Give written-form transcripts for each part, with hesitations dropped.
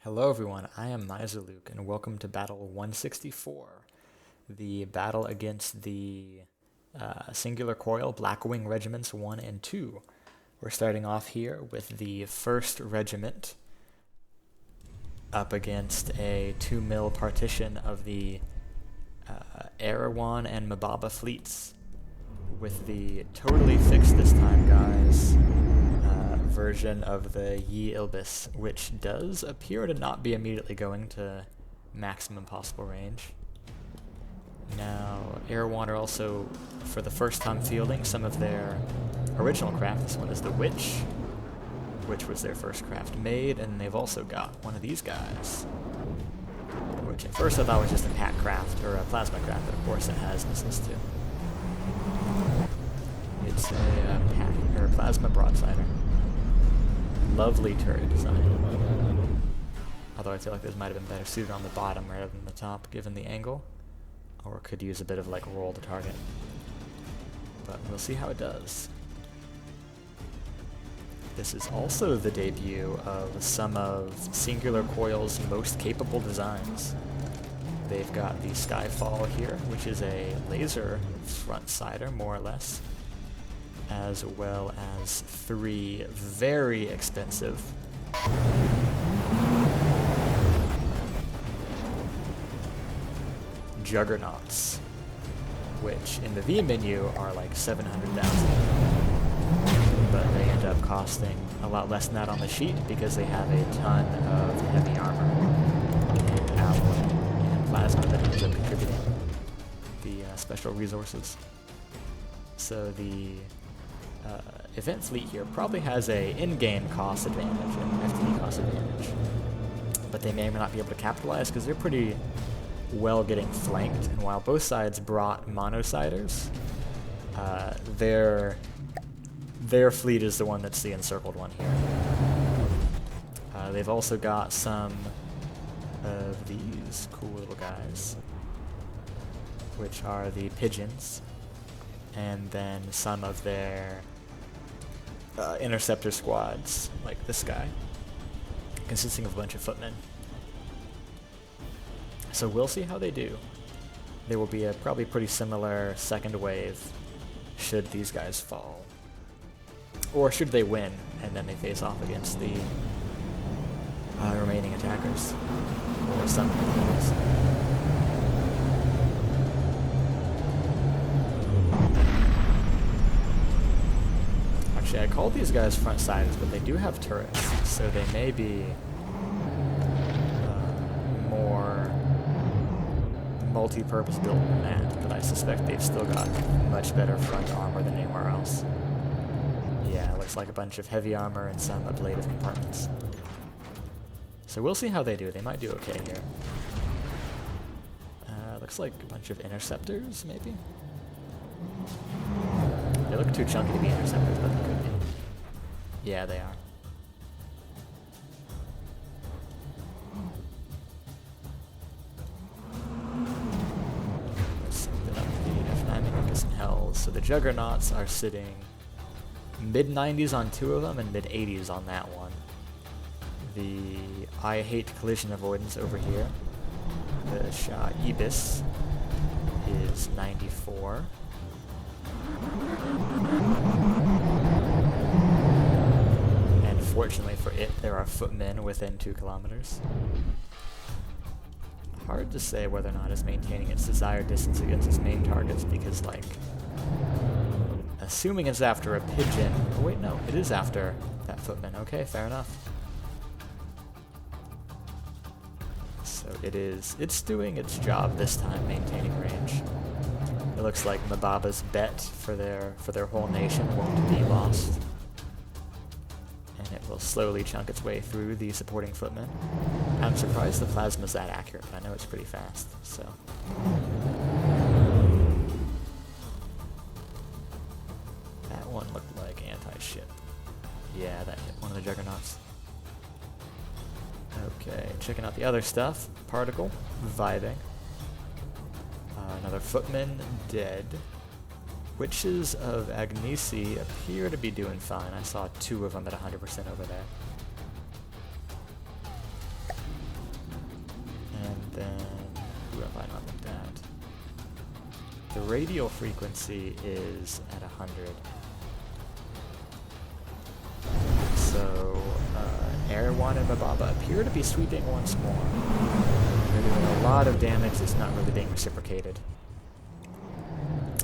Hello everyone, I am Luke, and welcome to Battle 164, the battle against the Singular Coil Blackwing Regiments 1 and 2. We're starting off here with the 1st Regiment up against a 2 mil partition of the Erewhon and Mbaba fleets, with the totally fixed this time, guys, version of the Yi Ilbis, which does appear to not be immediately going to maximum possible range. Now, Erewhon are also, for the first time, fielding some of their original craft. This one is the Witch, which was their first craft made, and they've also got one of these guys, which at first I thought was just a pack craft, or a plasma craft, but of course it has missiles too. It's a pack, or plasma broadsider. Lovely turret design. Although I feel like this might have been better suited on the bottom rather than the top, given the angle. Or could use a bit of like roll to target. But we'll see how it does. This is also the debut of some of Singular Coil's most capable designs. They've got the Skyfall here, which is a laser frontsider, more or less, as well as 3 very expensive Juggernauts, which in the V menu are like 700,000, but they end up costing a lot less than that on the sheet because they have a ton of heavy armor and alloy and plasma that ends up contributing the special resources. So the event fleet here probably has a in-game cost advantage and FTD cost advantage, but they may or may not be able to capitalize because they're pretty well getting flanked, and while both sides brought monosiders, their fleet is the one that's the encircled one here. They've also got some of these cool little guys, which are the pigeons, and then some of their interceptor squads, like this guy, consisting of a bunch of footmen. So we'll see how they do. There will be a probably pretty similar second wave should these guys fall. Or should they win, and then they face off against the remaining attackers. Or some of these. Actually, I called these guys Frontsiders, but they do have turrets, so they may be more multi-purpose built than that, but I suspect they've still got much better front armor than anywhere else. Yeah, it looks like a bunch of heavy armor and some ablative compartments. So we'll see how they do. They might do okay here. Looks like a bunch of interceptors, maybe? They look too chunky to be interceptors, but they could be. Yeah, they are. So the Juggernauts are sitting mid-90s on 2 of them and mid-80s on that one. The I Hate Collision Avoidance over here, the Shah Ibis, is 94. And fortunately for it, there are footmen within 2 kilometers. Hard to say whether or not it's maintaining its desired distance against its main targets, because, like, assuming it's after a pigeon. Oh wait, no, it is after that footman. Okay, fair enough. So it's doing its job this time, maintaining range. It looks like Mbaba's bet for their whole nation won't be lost. And it will slowly chunk its way through the supporting footmen. I'm surprised the plasma's that accurate, but I know it's pretty fast, so. That one looked like anti-ship. Yeah, that hit one of the Juggernauts. Okay, checking out the other stuff. Particle, vibing. Another footman, dead. Witches of Agnesi appear to be doing fine. I saw 2 of them at 100% over there. then who have I not looked at? The radial frequency is at 100. So Erewhon and Mababa appear to be sweeping once more. They're doing a lot of damage that's not really being reciprocated.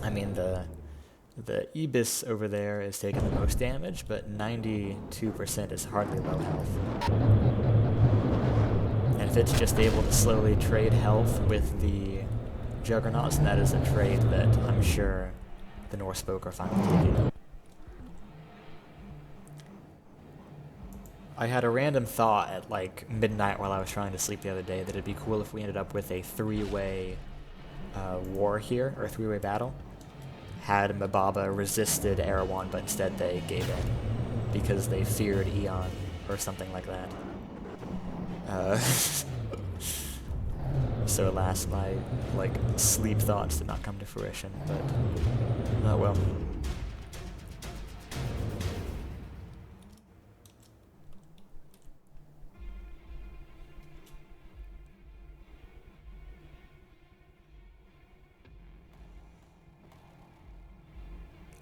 I mean, the Ibis over there is taking the most damage, but 92% is hardly low health. And if it's just able to slowly trade health with the Juggernauts, then that is a trade that I'm sure the Norse folk are finally taking. I had a random thought at like midnight while I was trying to sleep the other day that it'd be cool if we ended up with a three-way war here, or a three-way battle. Had Mababa resisted Erewhon, but instead they gave in because they feared Eon or something like that. So alas, my like sleep thoughts did not come to fruition, but oh well.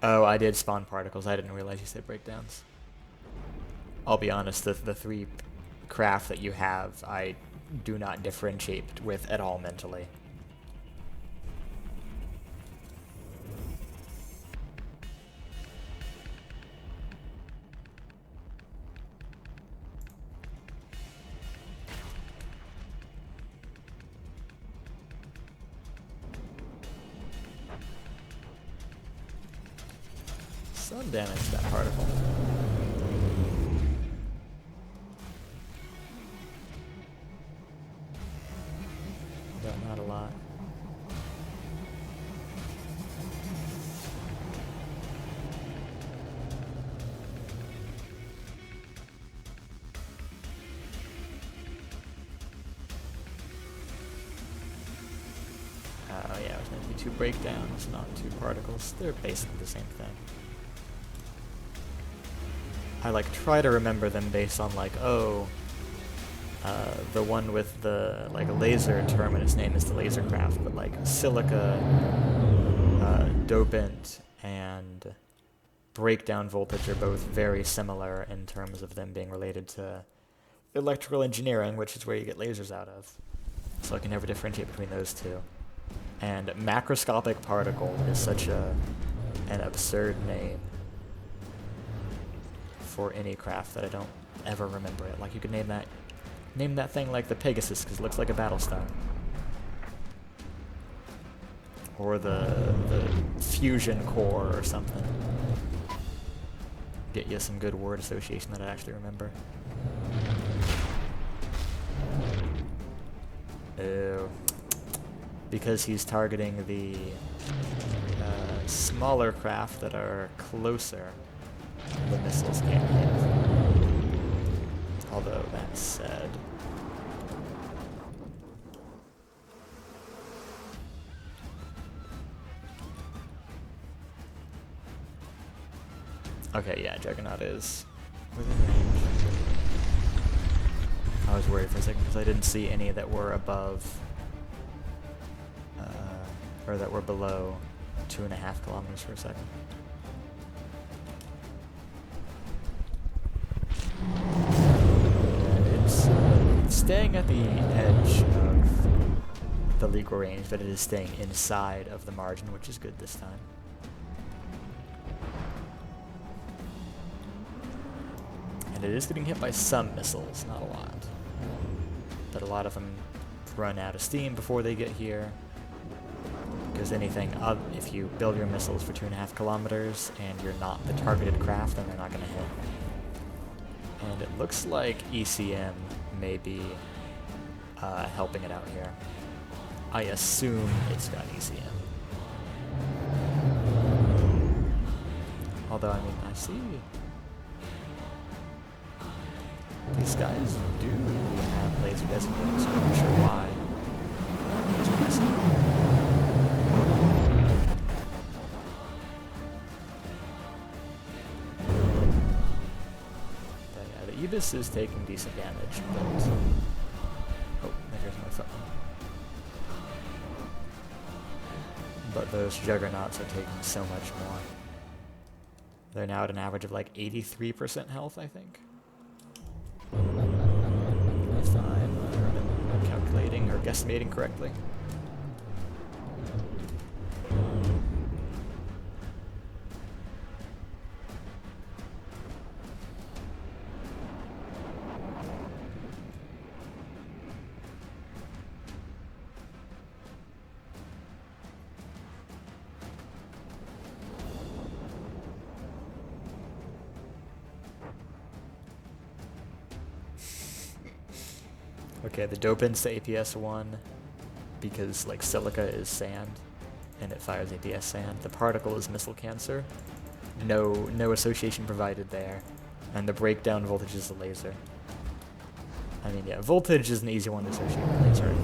Oh, I did spawn particles. I didn't realize you said breakdowns. I'll be honest, the three craft that you have, I do not differentiate with at all mentally. Some damage to that particle. But not a lot. Oh yeah, it was meant to be two breakdowns, not two particles. They're basically the same thing. I like try to remember them based on like, oh, the one with the like laser term and its name is the laser craft, but like silica, dopant, and breakdown voltage are both very similar in terms of them being related to electrical engineering, which is where you get lasers out of. So I can never differentiate between those two. And macroscopic particle is such an absurd name for any craft that I don't ever remember it. Like you could name that thing like the Pegasus because it looks like a battle star, or the fusion core or something. Get you some good word association that I actually remember. Ew. Because he's targeting the smaller craft that are closer, the missiles can't hit. Although that said, okay, yeah, Juggernaut is within range. I was worried for a second because I didn't see any that were above, or that were below 2.5 kilometers for a second. It's staying at the edge of the legal range, but it is staying inside of the margin, which is good this time. And it is getting hit by some missiles, not a lot. But a lot of them run out of steam before they get here. Because if you build your missiles for 2.5 kilometers and you're not the targeted craft, then they're not going to hit. And it looks like ECM may be helping it out here. I assume it's got ECM. Although, I mean, I see these guys do have laser designated, so I'm not sure why. Ibis is taking decent damage, but oh, there's my phone. but those juggernauts are taking so much more. They're now at an average of like 83% health, I think. If I'm calculating or guesstimating correctly. Okay, the dope ins to APS 1 because like silica is sand and it fires APS sand. The particle is missile cancer. No association provided there. And the breakdown voltage is the laser. I mean, yeah, voltage is an easy one to associate with laser.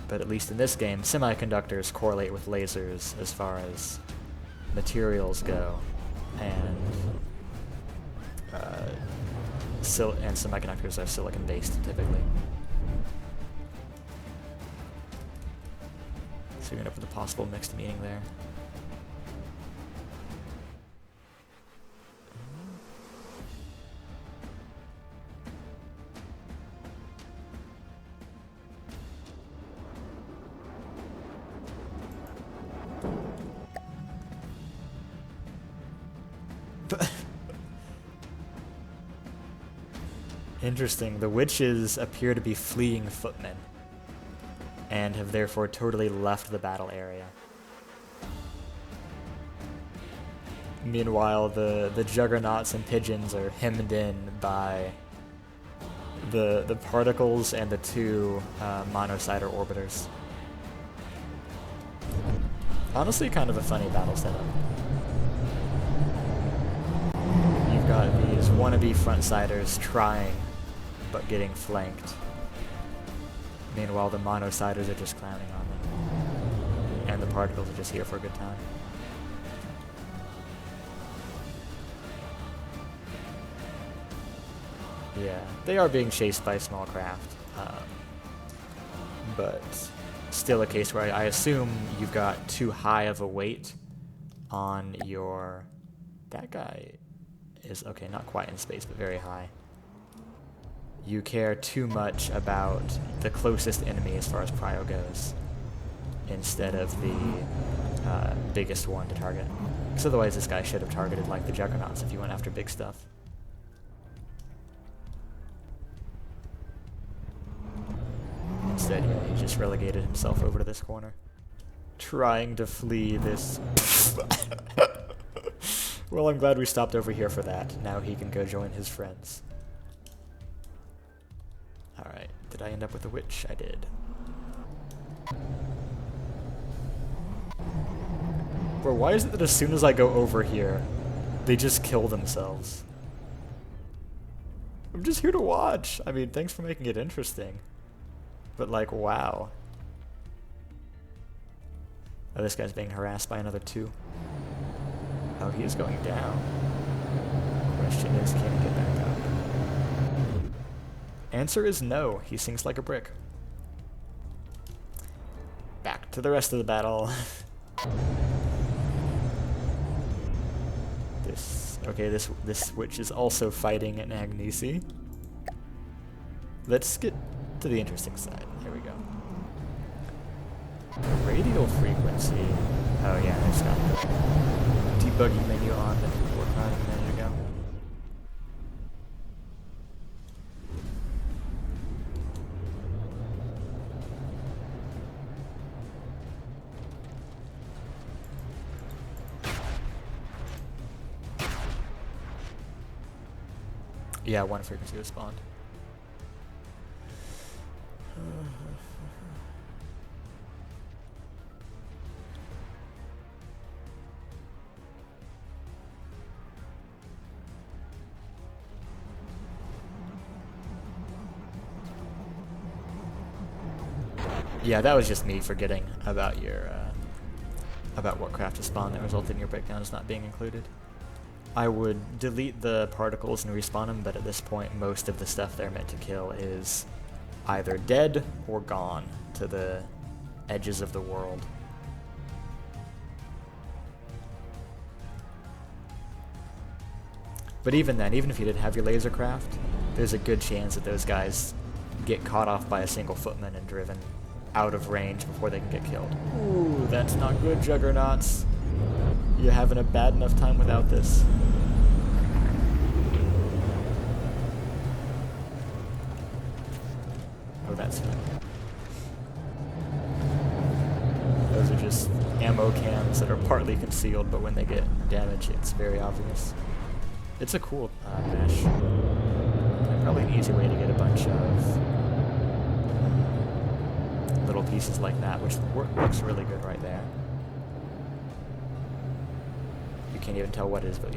But at least in this game, semiconductors correlate with lasers as far as materials go, and semiconductors are silicon-based typically. So you end up with a possible mixed meaning there. Interesting. The witches appear to be fleeing footmen, and have therefore totally left the battle area. Meanwhile, the juggernauts and pigeons are hemmed in by the particles and the two monosider orbiters. Honestly, kind of a funny battle setup. You've got these wannabe frontsiders trying, but getting flanked. Meanwhile, the monosiders are just clowning on them. And the particles are just here for a good time. Yeah, they are being chased by small craft. But still a case where I assume you've got too high of a weight on your... That guy is, okay, not quite in space, but very high. You care too much about the closest enemy as far as prio goes, instead of the biggest one to target. Because otherwise this guy should have targeted like the juggernauts if he went after big stuff. Instead, he just relegated himself over to this corner, trying to flee this... Well, I'm glad we stopped over here for that. Now he can go join his friends. Alright, did I end up with a witch? I did. Bro, why is it that as soon as I go over here, they just kill themselves? I'm just here to watch. I mean, thanks for making it interesting. But like, wow. Oh, this guy's being harassed by another two. Oh, he is going down. Question is, can he get back up? Answer is no. He sinks like a brick. Back to the rest of the battle. This witch is also fighting an Agnesi. Let's get to the interesting side. Here we go. Radial frequency. Oh yeah, I just got the debugging menu on that we were working on a minute ago. Yeah, one frequency was spawned. Yeah, that was just me forgetting about your about what craft to spawn that resulted in your breakdowns not being included. I would delete the particles and respawn them, but at this point most of the stuff they're meant to kill is either dead or gone to the edges of the world. But even then, even if you didn't have your laser craft, there's a good chance that those guys get caught off by a single footman and driven out of range before they can get killed. Ooh, that's not good, Juggernauts. You're having a bad enough time without this. Oh, that's fine. Those are just ammo cans that are partly concealed, but when they get damage, it's very obvious. It's a cool mesh. Probably an easy way to get a bunch of little pieces like that, which looks really good right there. You can't even tell what it is, but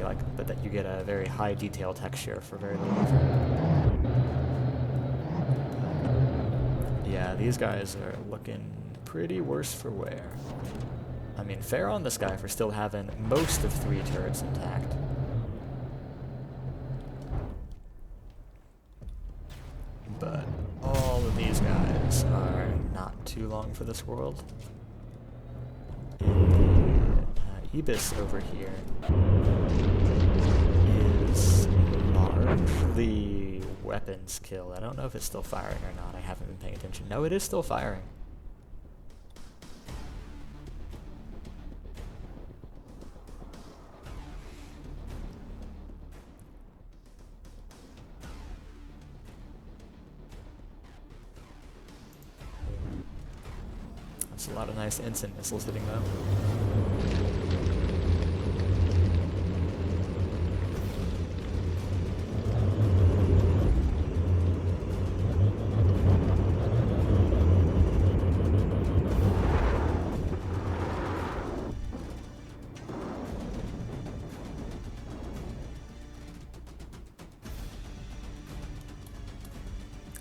that you get a very high detail texture for very little effort. Yeah, these guys are looking pretty worse for wear. I mean, fair on this guy for still having most of 3 turrets intact. But all of these guys are not too long for this world. Ibis over here is largely weapons kill. I don't know if it's still firing or not. I haven't been paying attention. No, it is still firing. That's a lot of nice instant missiles hitting them.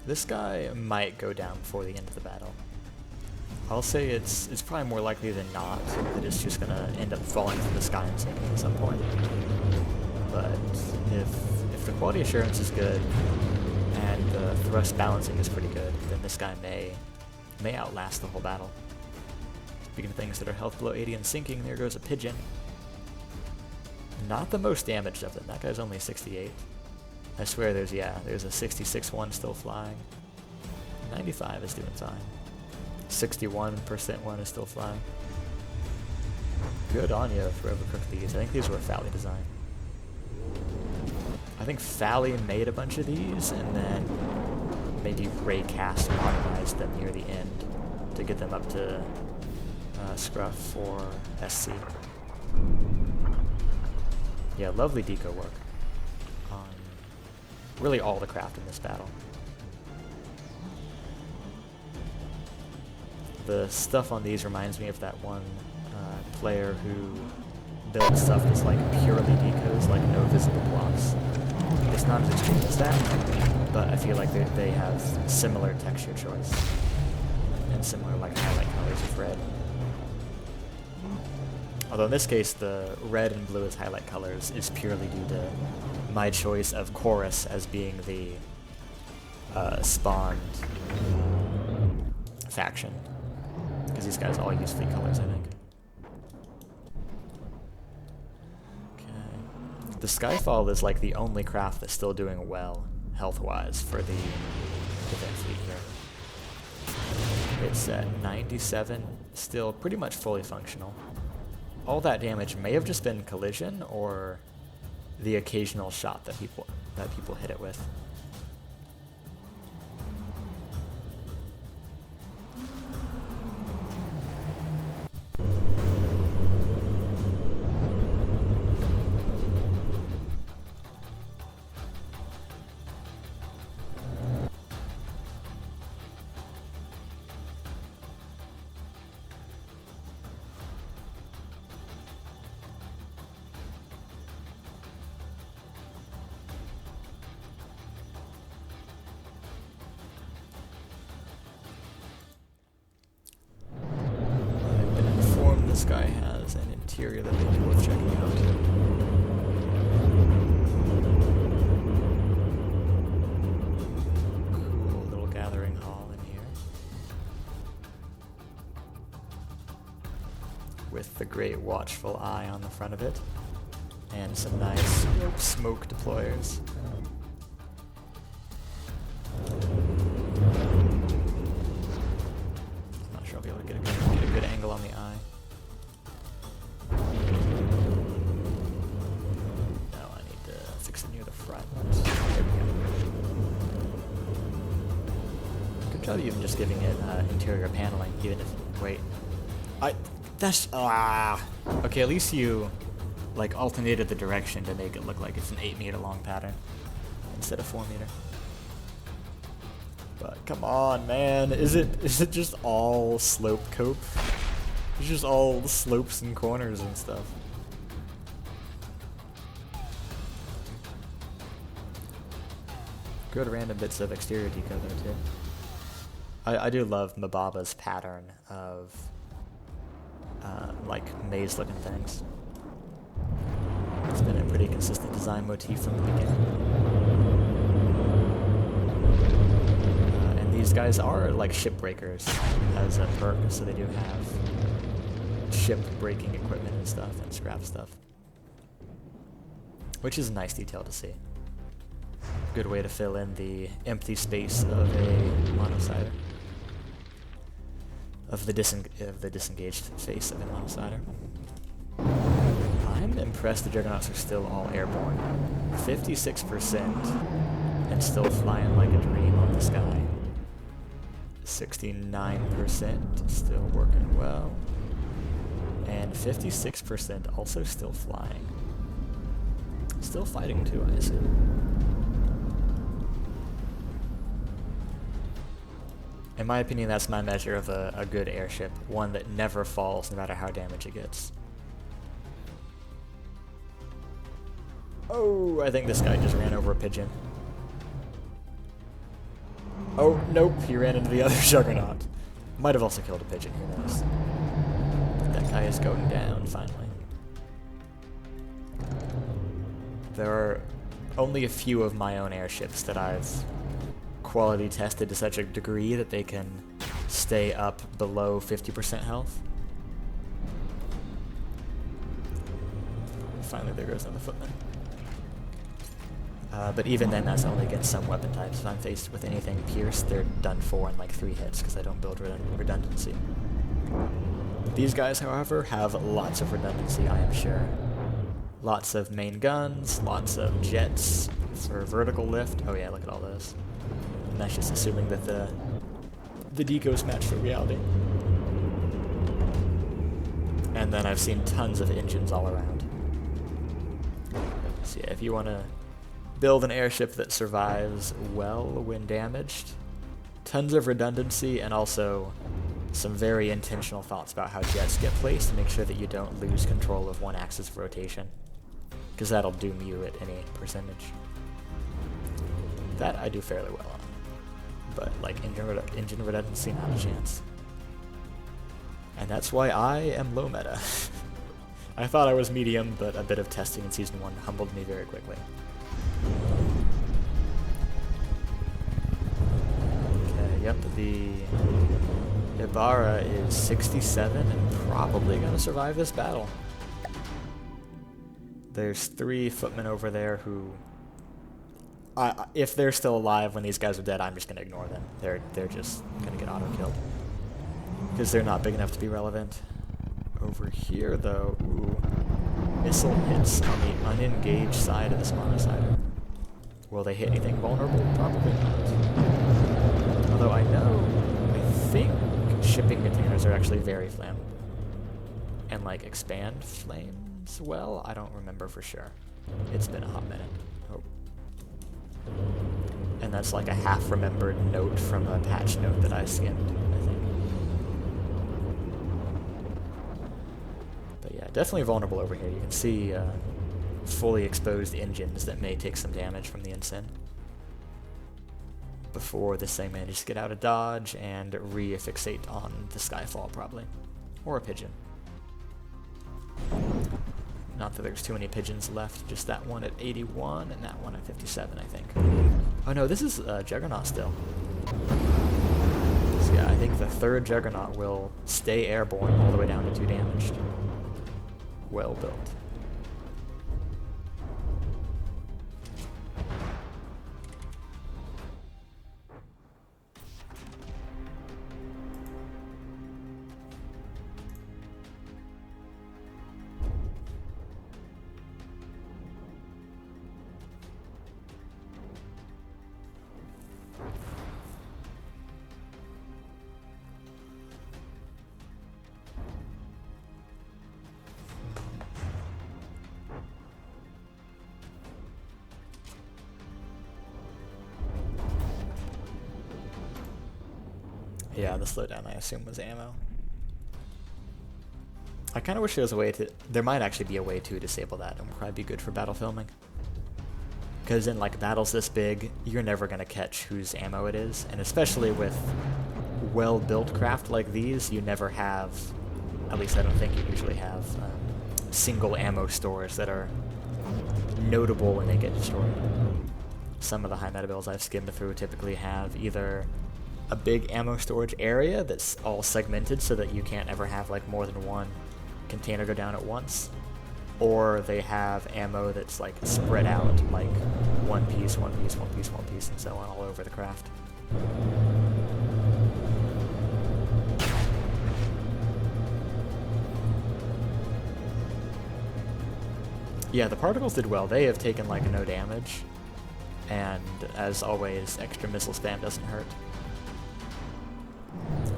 This guy might go down before the end of the battle. I'll say it's probably more likely than not that it's just gonna end up falling from the sky and sinking at some point. But if the quality assurance is good and the thrust balancing is pretty good, then this guy may outlast the whole battle. Speaking of things that are health below 80 and sinking, there goes a pigeon. Not the most damaged of them. That guy's only 68. I swear there's a 66 one still flying. 95 is doing fine. 61% one is still flying. Good on you for overcooked these. I think these were Fally design. I think Fally made a bunch of these and then maybe Raycast modernized them near the end to get them up to Scruff for SC. Yeah, lovely deco work on really all the craft in this battle. The stuff on these reminds me of that one player who built stuff that's like purely decos, like no visible blocks. It's not as extreme as that, but I feel like they have similar texture choice and similar like highlight colors of red. Although in this case, the red and blue as highlight colors is purely due to my choice of Chorus as being the spawned faction. Because these guys all use fleet colors, I think. Okay. The Skyfall is like the only craft that's still doing well, health-wise, for the defense fleet here. It's at 97, still pretty much fully functional. All that damage may have just been collision or the occasional shot that people hit it with. This guy has an interior that may be worth checking out. Cool little gathering hall in here. With the great watchful eye on the front of it. And some nice smoke deployers. Not sure I'll be able to get a good angle on the eye. No, I need to fix it near the front. There we go. Good job even just giving it interior paneling, even if... Wait. Okay, at least you... like alternated the direction to make it look like it's an 8-meter long pattern instead of 4-meter. But come on, man, is it just all slope cope? It's just all slopes and corners and stuff. Good random bits of exterior deco there too. I do love Mababa's pattern of like maze-looking things. It's been a pretty consistent design motif from the beginning. And these guys are like ship breakers as a perk, so they do have ship breaking equipment and stuff and scrap stuff. Which is a nice detail to see. Good way to fill in the empty space of a monosider. Of the disengaged face of a monosider. I'm impressed the Juggernauts are still all airborne. 56% and still flying like a dream on the sky. 69% still working well. And 56% also still flying. Still fighting too, I assume. In my opinion, that's my measure of a good airship. One that never falls no matter how damaged it gets. Oh, I think this guy just ran over a pigeon. Oh, nope, he ran into the other Juggernaut. Might have also killed a pigeon, who knows. But that guy is going down, finally. There are only a few of my own airships that I've quality tested to such a degree that they can stay up below 50% health. Finally, there goes another footman. But even then, that's only against some weapon types. If I'm faced with anything pierced, they're done for in like 3 hits because I don't build redundancy. These guys, however, have lots of redundancy, I am sure. Lots of main guns, lots of jets for vertical lift. Oh yeah, look at all those. And that's just assuming that the decos match the reality. And then I've seen tons of engines all around. So yeah, if you want to build an airship that survives well when damaged, tons of redundancy and also some very intentional thoughts about how jets get placed to make sure that you don't lose control of one axis of rotation, because that'll doom you at any percentage. That I do fairly well on, but like engine redundancy, not a chance. And that's why I am low meta. I thought I was medium, but a bit of testing in Season 1 humbled me very quickly. Okay, yep, the Ibarra is 67 and probably gonna survive this battle. There's 3 footmen over there who, if they're still alive when these guys are dead, I'm just gonna ignore them. They're just gonna get auto-killed because they're not big enough to be relevant. Over here, though, ooh, missile hits on the unengaged side of this monosider. Will they hit anything vulnerable? Probably not. Although I think shipping containers are actually very flammable. And like expand flames well? I don't remember for sure. It's been a hot minute. Oh. And that's like a half-remembered note from a patch note that I skimmed, I think. But yeah, definitely vulnerable over here. You can see fully exposed engines that may take some damage from the ensign before this thing manages to get out of dodge and re-affixate on the Skyfall, probably. Or a pigeon. Not that there's too many pigeons left, just that one at 81 and that one at 57, I think. Oh no, this is Juggernaut still. So yeah, I think the 3rd Juggernaut will stay airborne all the way down to 2 damaged. Well built. Yeah, the slowdown I assume was ammo. I kind of wish there was a way to... There might actually be a way to disable that. It would probably be good for battle filming. Because in like battles this big, you're never going to catch whose ammo it is. And especially with well-built craft like these, you never have... At least I don't think you usually have single ammo stores that are notable when they get destroyed. Some of the high meta builds I've skimmed through typically have either a big ammo storage area that's all segmented so that you can't ever have like more than one container go down at once, or they have ammo that's like spread out like one piece, one piece, one piece, one piece, and so on all over the craft. Yeah, the particles did well. They have taken like no damage, and as always, extra missile spam doesn't hurt.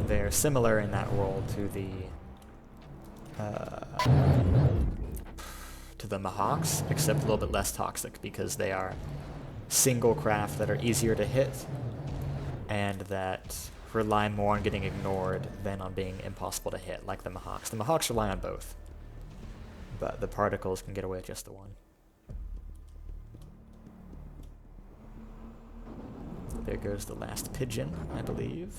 They're similar in that role to the Mahawks, except a little bit less toxic because they are single craft that are easier to hit and that rely more on getting ignored than on being impossible to hit, like the Mahawks. The Mahawks rely on both, but the particles can get away with just the one. There goes the last pigeon, I believe.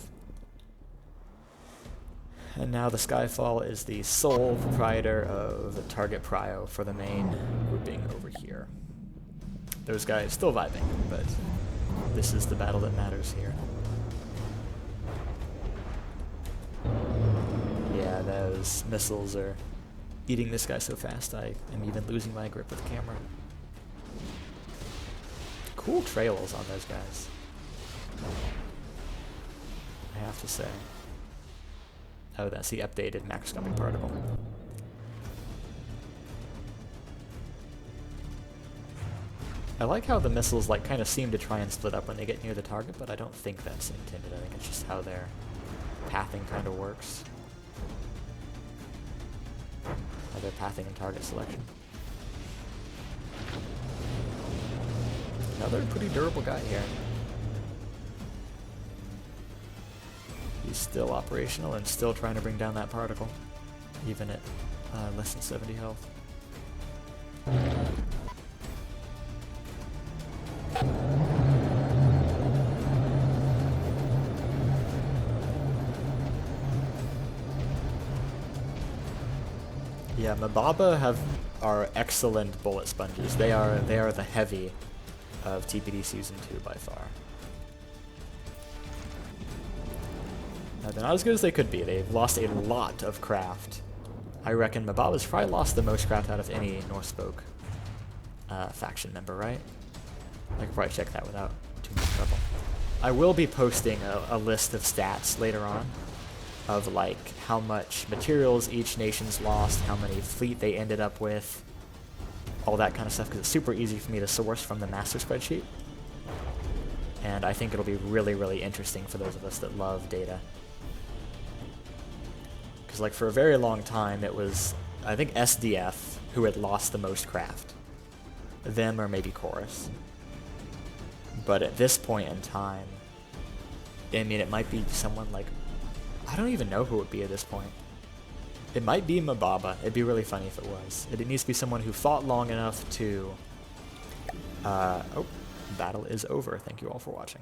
And now the Skyfall is the sole proprietor of the target prio for the main grouping over here. Those guys still vibing, but this is the battle that matters here. Yeah, those missiles are eating this guy so fast I am even losing my grip with the camera. Cool trails on those guys, I have to say. Oh, that's the updated macroscopic particle. I like how the missiles like kind of seem to try and split up when they get near the target, but I don't think that's intended. I think it's just how their pathing kind of works. How their pathing and target selection. Another pretty durable guy here. He's still operational and still trying to bring down that particle, even at less than 70 health. Yeah, Mababa are excellent bullet sponges. They are the heavy of TPD Season 2 by far. They're not as good as they could be. They've lost a lot of craft. I reckon Mababa's probably lost the most craft out of any Northspoke faction member, right? I could probably check that without too much trouble. I will be posting a list of stats later on of like how much materials each nation's lost, how many fleet they ended up with, all that kind of stuff, because it's super easy for me to source from the master spreadsheet. And I think it'll be really, really interesting for those of us that love data. Because like for a very long time it was, I think, SDF who had lost the most craft. Them or maybe Chorus. But at this point in time, I mean, it might be someone like, I don't even know who it would be at this point. It might be Mababa. It'd be really funny if it was. It needs to be someone who fought long enough to... oh, battle is over. Thank you all for watching.